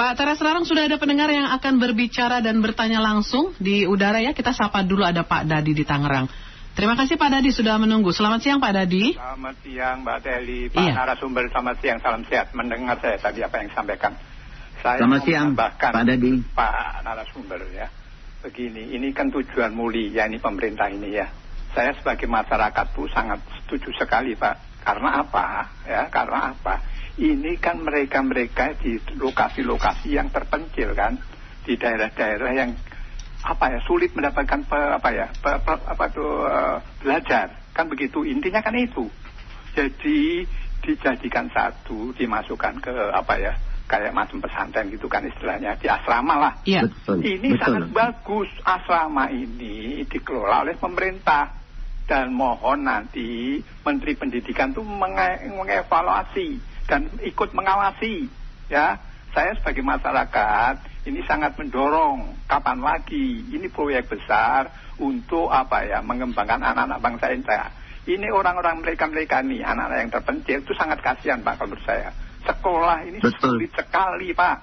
Pak Teras Narang, sudah ada pendengar yang akan berbicara dan bertanya langsung di udara ya. Kita sapa dulu, ada Pak Dadi di Tangerang. Terima kasih Pak Dadi sudah menunggu. Selamat siang Pak Dadi. Selamat siang Mbak Deli, Pak narasumber, selamat siang, salam sehat. Mendengar saya tadi apa yang disampaikan. Saya selamat siang Pak Dadi. Pak narasumber ya. Begini, ini kan tujuan mulia ini pemerintah ini ya. Saya sebagai masyarakat tuh sangat setuju sekali Pak. Karena apa? Ya, karena apa? Ini kan mereka-mereka di lokasi-lokasi yang terpencil kan, di daerah-daerah yang sulit mendapatkan belajar kan begitu, intinya kan itu. Jadi dijadikan satu, dimasukkan ke kayak macam pesantren gitu kan istilahnya, di asrama lah. Ya. Ini sangat bagus, asrama ini dikelola oleh pemerintah dan mohon nanti Menteri Pendidikan tuh mengevaluasi dan ikut mengawasi ya. Saya sebagai masyarakat ini sangat mendorong kapan lagi ini proyek besar untuk mengembangkan anak-anak bangsa Indonesia. Ini orang-orang mereka nih, anak-anak yang terpencil itu sangat kasihan Pak kalau menurut saya. Sekolah ini sulit sekali Pak.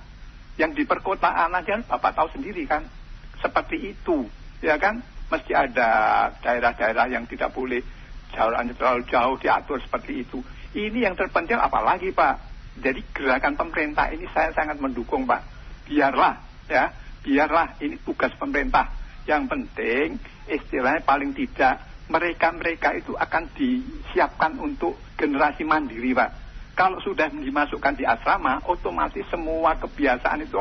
Yang di perkotaan aja Bapak tahu sendiri kan, seperti itu ya kan. Mesti ada daerah-daerah yang tidak boleh jalannya terlalu jauh diatur seperti itu. Ini yang terpencil apalagi Pak. Jadi gerakan pemerintah ini saya sangat mendukung Pak. Biarlah ini tugas pemerintah. Yang penting istilahnya paling tidak mereka itu akan disiapkan untuk generasi mandiri Pak. Kalau sudah dimasukkan di asrama, otomatis semua kebiasaan itu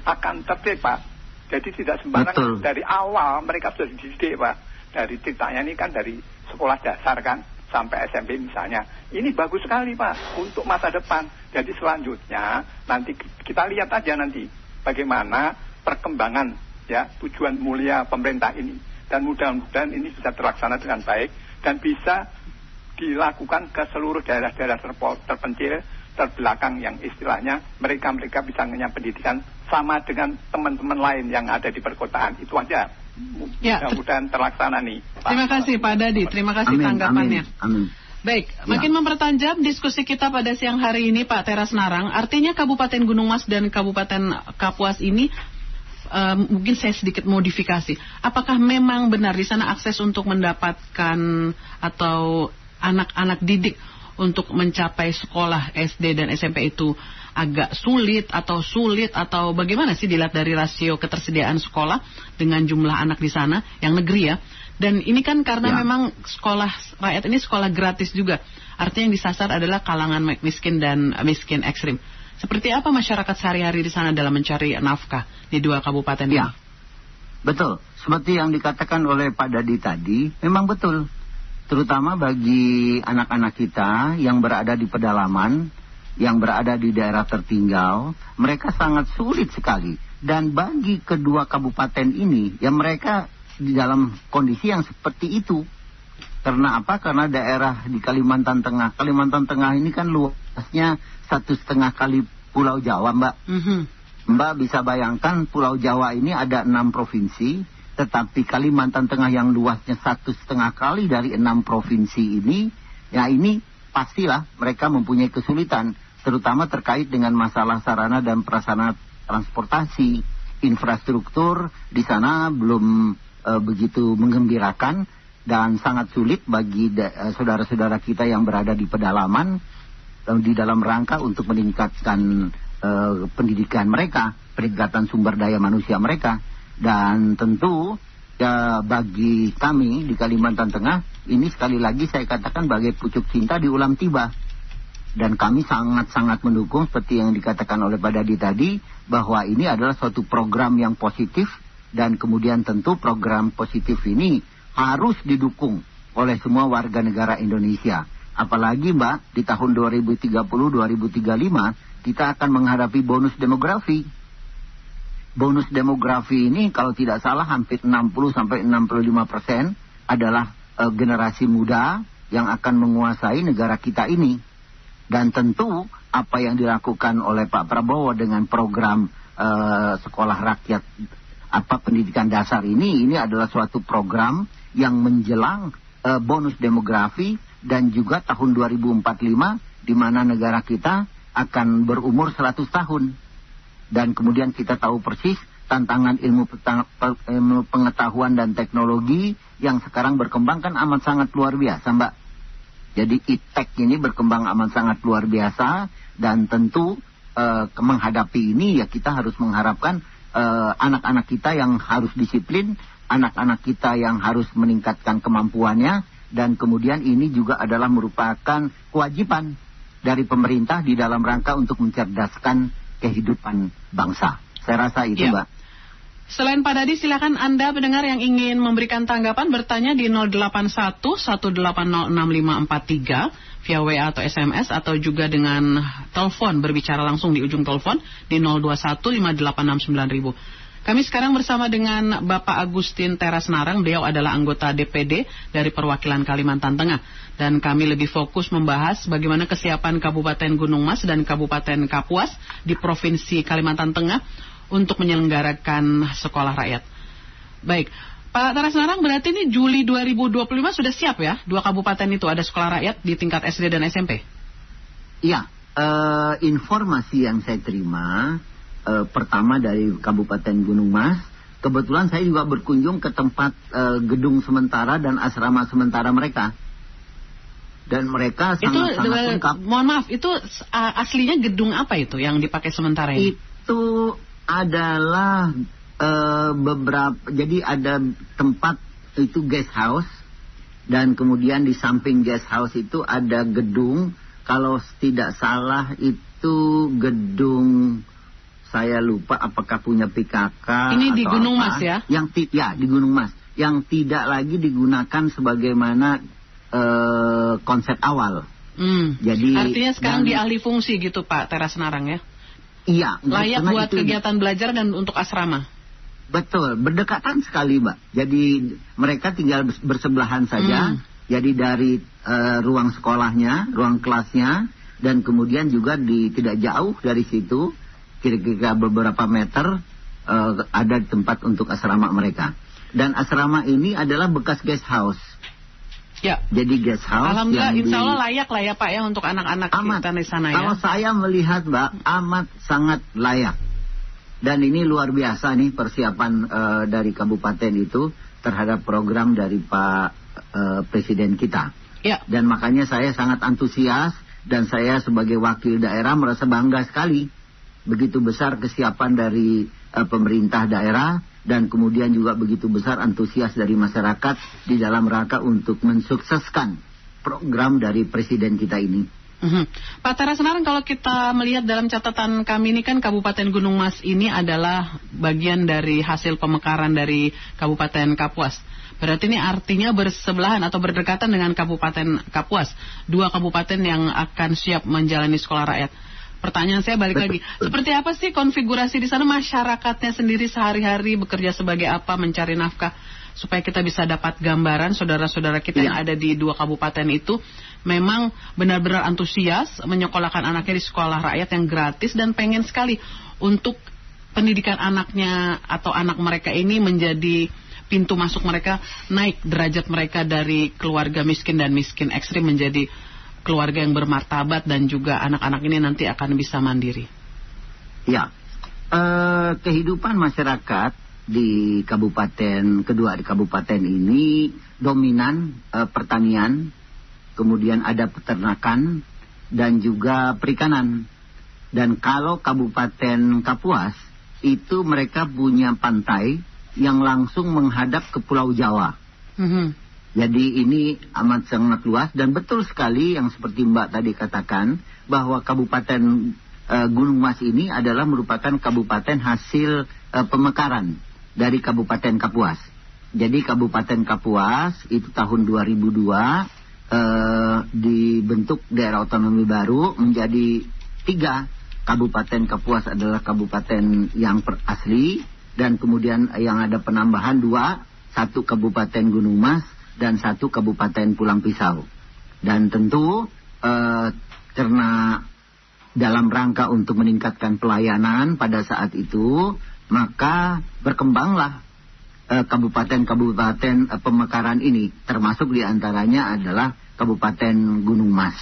akan tertib Pak. Jadi tidak sembarangan. Dari awal mereka sudah dididik Pak. Dari ceritanya ini kan dari sekolah dasar kan sampai SMP misalnya. Ini bagus sekali Pak untuk masa depan. Jadi selanjutnya nanti kita lihat aja nanti bagaimana perkembangan ya tujuan mulia pemerintah ini. Dan mudah-mudahan ini bisa terlaksana dengan baik dan bisa dilakukan ke seluruh daerah-daerah terpencil, terbelakang yang istilahnya mereka bisa mengenyam pendidikan sama dengan teman-teman lain yang ada di perkotaan. Itu aja. Ya, mudah-mudahan terlaksana nih Pak. Terima kasih Pak Dadi, terima kasih tanggapannya. Amin. Baik, makin mempertajam diskusi kita pada siang hari ini Pak Teras Narang. Artinya Kabupaten Gunung Mas dan Kabupaten Kapuas ini mungkin saya sedikit modifikasi. Apakah memang benar di sana akses untuk mendapatkan atau anak-anak didik untuk mencapai sekolah SD dan SMP itu agak sulit atau bagaimana sih dilihat dari rasio ketersediaan sekolah dengan jumlah anak di sana yang negeri ya. Dan ini kan karena memang sekolah rakyat ini sekolah gratis juga. Artinya yang disasar adalah kalangan miskin dan miskin ekstrim. Seperti apa masyarakat sehari-hari di sana dalam mencari nafkah di dua kabupaten ini? Ya, betul. Seperti yang dikatakan oleh Pak Dadi tadi, memang betul. Terutama bagi anak-anak kita yang berada di pedalaman, yang berada di daerah tertinggal, mereka sangat sulit sekali. Dan bagi kedua kabupaten ini, ya mereka di dalam kondisi yang seperti itu. Karena apa? Karena daerah di Kalimantan Tengah ini kan luasnya 1,5 kali Pulau Jawa, Mbak. Mbak bisa bayangkan Pulau Jawa ini ada 6 provinsi, tetapi Kalimantan Tengah yang luasnya 1,5 kali dari 6 provinsi ini, ya ini pastilah mereka mempunyai kesulitan, terutama terkait dengan masalah sarana dan prasarana transportasi. Infrastruktur di sana belum begitu menggembirakan dan sangat sulit bagi saudara-saudara kita yang berada di pedalaman di dalam rangka untuk meningkatkan pendidikan mereka, peningkatan sumber daya manusia mereka. Dan tentu ya bagi kami di Kalimantan Tengah ini sekali lagi saya katakan bagai pucuk cinta di ulam tiba. Dan kami sangat-sangat mendukung seperti yang dikatakan oleh Pak Dadi tadi, bahwa ini adalah suatu program yang positif, dan kemudian tentu program positif ini harus didukung oleh semua warga negara Indonesia. Apalagi Mbak, di tahun 2030-2035 kita akan menghadapi bonus demografi. Bonus demografi ini kalau tidak salah hampir 60-65% adalah generasi muda yang akan menguasai negara kita ini. Dan tentu apa yang dilakukan oleh Pak Prabowo dengan program sekolah rakyat pendidikan dasar ini adalah suatu program yang menjelang bonus demografi dan juga tahun 2045 di mana negara kita akan berumur 100 tahun. dan kemudian kita tahu persis tantangan ilmu pengetahuan dan teknologi yang sekarang berkembang kan amat sangat luar biasa, Mbak. Jadi iptek ini berkembang amat sangat luar biasa, dan tentu menghadapi ini ya kita harus mengharapkan anak-anak kita yang harus disiplin, anak-anak kita yang harus meningkatkan kemampuannya, dan kemudian ini juga adalah merupakan kewajiban dari pemerintah di dalam rangka untuk mencerdaskan kehidupan bangsa. Saya rasa itu, Mbak. Selain Pak Dadi, silakan Anda pendengar yang ingin memberikan tanggapan bertanya di 081-1806543 via WA atau SMS, atau juga dengan telepon berbicara langsung di ujung telepon di 021-5869.000. Kami sekarang bersama dengan Bapak Agustin Teras Narang. Beliau adalah anggota DPD dari perwakilan Kalimantan Tengah. Dan kami lebih fokus membahas bagaimana kesiapan Kabupaten Gunung Mas dan Kabupaten Kapuas di Provinsi Kalimantan Tengah untuk menyelenggarakan sekolah rakyat. Baik, Pak Teras Narang, berarti ini Juli 2025 sudah siap ya? Dua kabupaten itu ada sekolah rakyat di tingkat SD dan SMP? Iya, informasi yang saya terima pertama dari Kabupaten Gunung Mas, kebetulan saya juga berkunjung ke tempat gedung sementara dan asrama sementara mereka. Dan mereka sangat-sangat lengkap. Mohon maaf, itu aslinya gedung apa itu yang dipakai sementara ini? Itu adalah jadi ada tempat itu guest house, dan kemudian di samping guest house itu ada gedung, kalau tidak salah itu gedung, saya lupa apakah punya PKK. Ini di Gunung apa, Mas ya? Ya, di Gunung Mas. Yang tidak lagi digunakan sebagaimana konsep awal. Jadi artinya sekarang dialih fungsi gitu Pak Teras Narang ya? Iya. Layak buat kegiatan belajar dan untuk asrama. Betul, berdekatan sekali, Mbak. Jadi mereka tinggal bersebelahan saja. Jadi dari ruang sekolahnya, ruang kelasnya, dan kemudian juga tidak jauh dari situ, kira-kira beberapa meter ada tempat untuk asrama mereka. Dan asrama ini adalah bekas guest house. Ya. Jadi guest house. Alhamdulillah, insya Allah layak lah ya Pak ya untuk anak-anak kita di sana ya. Kalau saya melihat, Mbak, amat sangat layak. Dan ini luar biasa nih persiapan dari kabupaten itu terhadap program dari Pak Presiden kita. Ya. Dan makanya saya sangat antusias, dan saya sebagai wakil daerah merasa bangga sekali. Begitu besar kesiapan dari pemerintah daerah, dan kemudian juga begitu besar antusias dari masyarakat di dalam rangka untuk mensukseskan program dari Presiden kita ini. Pak Teras Narang, kalau kita melihat dalam catatan kami ini kan Kabupaten Gunung Mas ini adalah bagian dari hasil pemekaran dari Kabupaten Kapuas. Berarti ini artinya bersebelahan atau berdekatan dengan Kabupaten Kapuas. Dua kabupaten yang akan siap menjalani sekolah rakyat. Pertanyaan saya balik lagi, seperti apa sih konfigurasi di sana, masyarakatnya sendiri sehari-hari bekerja sebagai apa, mencari nafkah, supaya kita bisa dapat gambaran saudara-saudara kita yang ada di dua kabupaten itu memang benar-benar antusias menyekolahkan anaknya di sekolah rakyat yang gratis, dan pengen sekali untuk pendidikan anaknya atau anak mereka ini menjadi pintu masuk mereka, naik derajat mereka dari keluarga miskin dan miskin ekstrim menjadi keluarga yang bermartabat, dan juga anak-anak ini nanti akan bisa mandiri. Ya, kehidupan masyarakat di kedua kabupaten ini dominan pertanian, kemudian ada peternakan dan juga perikanan. Dan kalau Kabupaten Kapuas itu mereka punya pantai yang langsung menghadap ke Pulau Jawa. Jadi ini amat sangat luas, dan betul sekali yang seperti Mbak tadi katakan, bahwa Kabupaten Gunung Mas ini adalah merupakan kabupaten hasil pemekaran dari Kabupaten Kapuas. Jadi Kabupaten Kapuas itu tahun 2002 dibentuk daerah otonomi baru menjadi 3. Kabupaten Kapuas adalah kabupaten yang asli, dan kemudian yang ada penambahan 2, 1 Kabupaten Gunung Mas dan 1 Kabupaten Pulang Pisau. Dan tentu karena dalam rangka untuk meningkatkan pelayanan pada saat itu, maka berkembanglah kabupaten-kabupaten pemekaran ini, termasuk diantaranya adalah Kabupaten Gunung Mas.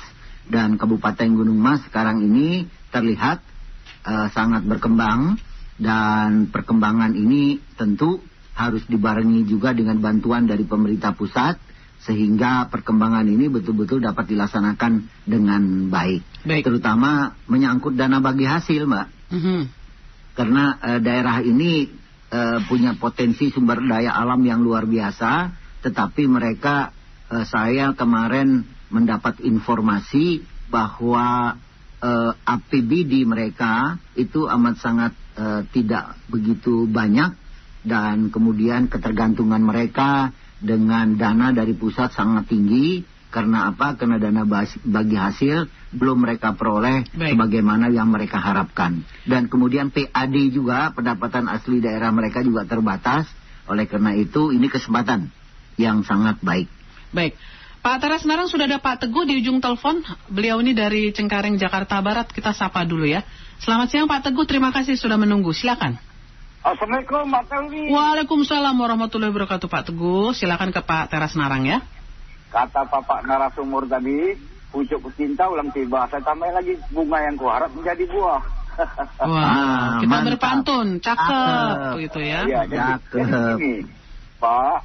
Dan Kabupaten Gunung Mas sekarang ini terlihat sangat berkembang, dan perkembangan ini tentu harus dibarengi juga dengan bantuan dari pemerintah pusat, sehingga perkembangan ini betul-betul dapat dilaksanakan dengan baik. Terutama menyangkut dana bagi hasil, Mbak. Karena daerah ini punya potensi sumber daya alam yang luar biasa, tetapi mereka, saya kemarin mendapat informasi bahwa APBD mereka itu amat sangat tidak begitu banyak, dan kemudian ketergantungan mereka dengan dana dari pusat sangat tinggi. Karena apa? Karena dana bagi hasil belum mereka peroleh sebagaimana yang mereka harapkan. Dan kemudian PAD juga, pendapatan asli daerah mereka juga terbatas. Oleh karena itu ini kesempatan yang sangat baik. Baik. Pak Teras Narang, sudah ada Pak Teguh di ujung telepon. Beliau ini dari Cengkareng, Jakarta Barat. Kita sapa dulu ya. Selamat siang Pak Teguh, terima kasih sudah menunggu. Silakan. Assalamualaikum Pak Teguh. Waalaikumsalam warahmatullahi wabarakatuh Pak Teguh. Silakan ke Pak Teras Narang ya. Kata Bapak narasumber tadi, pucuk cinta ulang tiba. Saya tambah lagi, bunga yang kuharap menjadi buah. Wah, kita berpantun, cakep gitu ya. Iya, jadi ini, Pak,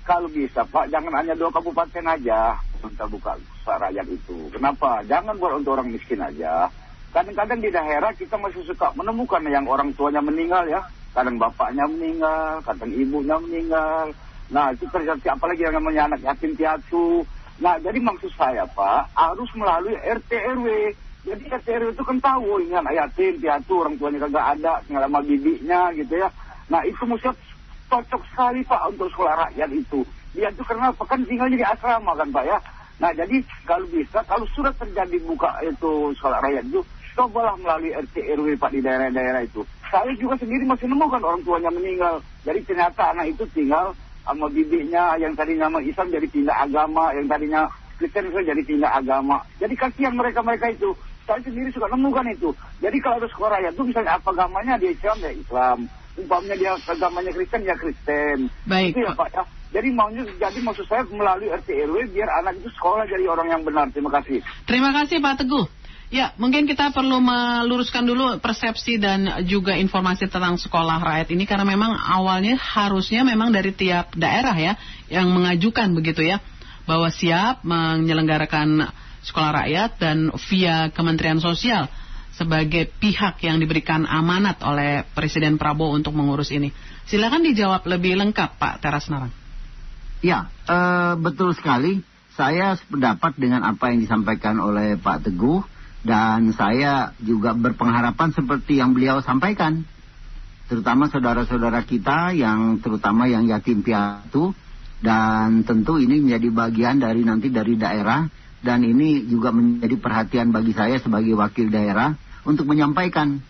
kalau bisa Pak, jangan hanya 2 kabupaten aja untuk buka rakyat itu. Kenapa? Jangan buat untuk orang miskin aja. Kadang-kadang di daerah kita masih suka menemukan yang orang tuanya meninggal ya. Kadang bapaknya meninggal, kadang ibunya meninggal. Nah, itu terjadi, apalagi yang namanya anak yatim piatu. Nah, jadi maksud saya Pak, harus melalui RT RW. Jadi RT RW itu kan tahu ini anak yatim piatu, orang tuanya kagak ada, tinggal sama bibinya gitu ya. Nah, itu mesti cocok sekali Pak untuk sekolah rakyat itu. Dia itu karena apa? Kan tinggalnya di asrama kan Pak ya. Nah, jadi kalau bisa, kalau sudah terjadi buka itu sekolah rakyat itu, cobalah melalui RT RW Pak di daerah-daerah itu. Saya juga sendiri masih nemukan orang tuanya meninggal. Jadi ternyata anak itu tinggal sama bibinya, yang tadinya Islam jadi pindah agama, yang tadinya Kristen jadi pindah agama. Jadi kasihan mereka-mereka itu. Saya sendiri suka nemukan itu. Jadi kalau ada sekolah rakyat itu misalnya apa agamanya, dia Islam ya Islam. Umpamanya dia agamanya Kristen ya Kristen. Baik. Itu ya Pak ya. Jadi maksud saya melalui RT RW biar anak itu sekolah jadi orang yang benar. Terima kasih. Terima kasih Pak Teguh. Ya, mungkin kita perlu meluruskan dulu persepsi dan juga informasi tentang sekolah rakyat ini, karena memang awalnya harusnya memang dari tiap daerah ya yang mengajukan begitu ya, bahwa siap menyelenggarakan sekolah rakyat dan via Kementerian Sosial sebagai pihak yang diberikan amanat oleh Presiden Prabowo untuk mengurus ini. Silakan dijawab lebih lengkap Pak Teras Narang. Ya, betul sekali. Saya sependapat dengan apa yang disampaikan oleh Pak Teguh. Dan saya juga berpengharapan seperti yang beliau sampaikan, terutama saudara-saudara kita yang terutama yang yatim piatu, dan tentu ini menjadi bagian dari nanti dari daerah, dan ini juga menjadi perhatian bagi saya sebagai wakil daerah untuk menyampaikan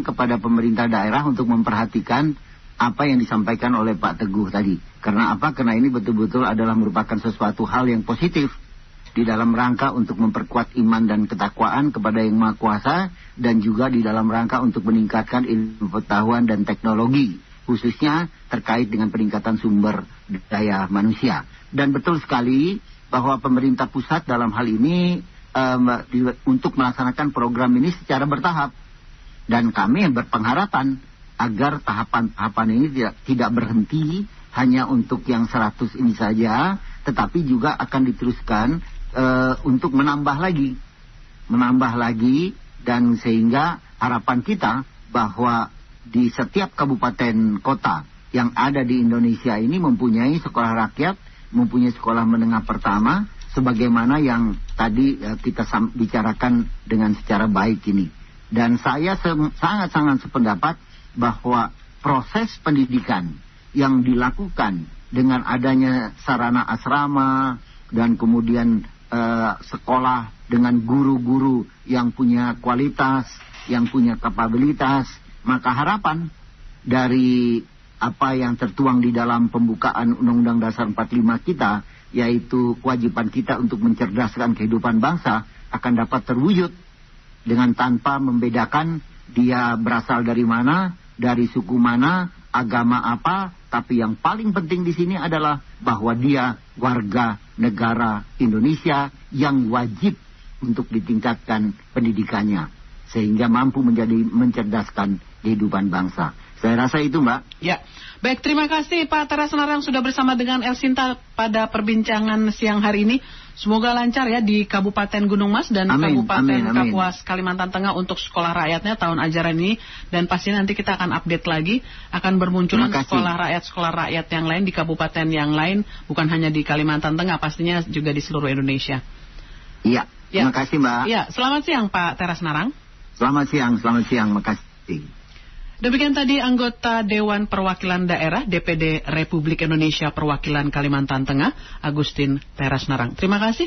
kepada pemerintah daerah untuk memperhatikan apa yang disampaikan oleh Pak Teguh tadi. Karena apa? Karena ini betul-betul adalah merupakan sesuatu hal yang positif di dalam rangka untuk memperkuat iman dan ketakwaan kepada Yang Maha Kuasa, dan juga di dalam rangka untuk meningkatkan ilmu pengetahuan dan teknologi, khususnya terkait dengan peningkatan sumber daya manusia. Dan betul sekali bahwa pemerintah pusat dalam hal ini untuk melaksanakan program ini secara bertahap. Dan kami berpengharapan agar tahapan-tahapan ini tidak berhenti hanya untuk yang 100 ini saja, tetapi juga akan diteruskan untuk menambah lagi, dan sehingga harapan kita bahwa di setiap kabupaten kota yang ada di Indonesia ini mempunyai sekolah rakyat, mempunyai sekolah menengah pertama, sebagaimana yang tadi kita bicarakan dengan secara baik ini. Dan saya sangat-sangat sependapat bahwa proses pendidikan yang dilakukan dengan adanya sarana asrama dan kemudian sekolah dengan guru-guru yang punya kualitas, yang punya kapabilitas, maka harapan dari apa yang tertuang di dalam pembukaan Undang-Undang Dasar 45 kita, yaitu kewajiban kita untuk mencerdaskan kehidupan bangsa, akan dapat terwujud dengan tanpa membedakan dia berasal dari mana, dari suku mana, agama apa, tapi yang paling penting di sini adalah bahwa dia warga negara Indonesia yang wajib untuk ditingkatkan pendidikannya. sehingga mampu mencerdaskan kehidupan bangsa. Saya rasa itu, Mbak. Ya, baik, terima kasih Pak Teras Narang sudah bersama dengan Elsinta pada perbincangan siang hari ini. Semoga lancar ya di Kabupaten Gunung Mas dan Kabupaten Kapuas Kalimantan Tengah untuk sekolah rakyatnya tahun ajaran ini. Dan pasti nanti kita akan update lagi, akan bermunculan sekolah rakyat yang lain di kabupaten yang lain, bukan hanya di Kalimantan Tengah, pastinya juga di seluruh Indonesia. Iya, terima kasih Mbak. Iya, selamat siang Pak Teras Narang. Selamat siang, makasih. Demikian tadi anggota Dewan Perwakilan Daerah DPD Republik Indonesia Perwakilan Kalimantan Tengah, Agustin Teras Narang. Terima kasih.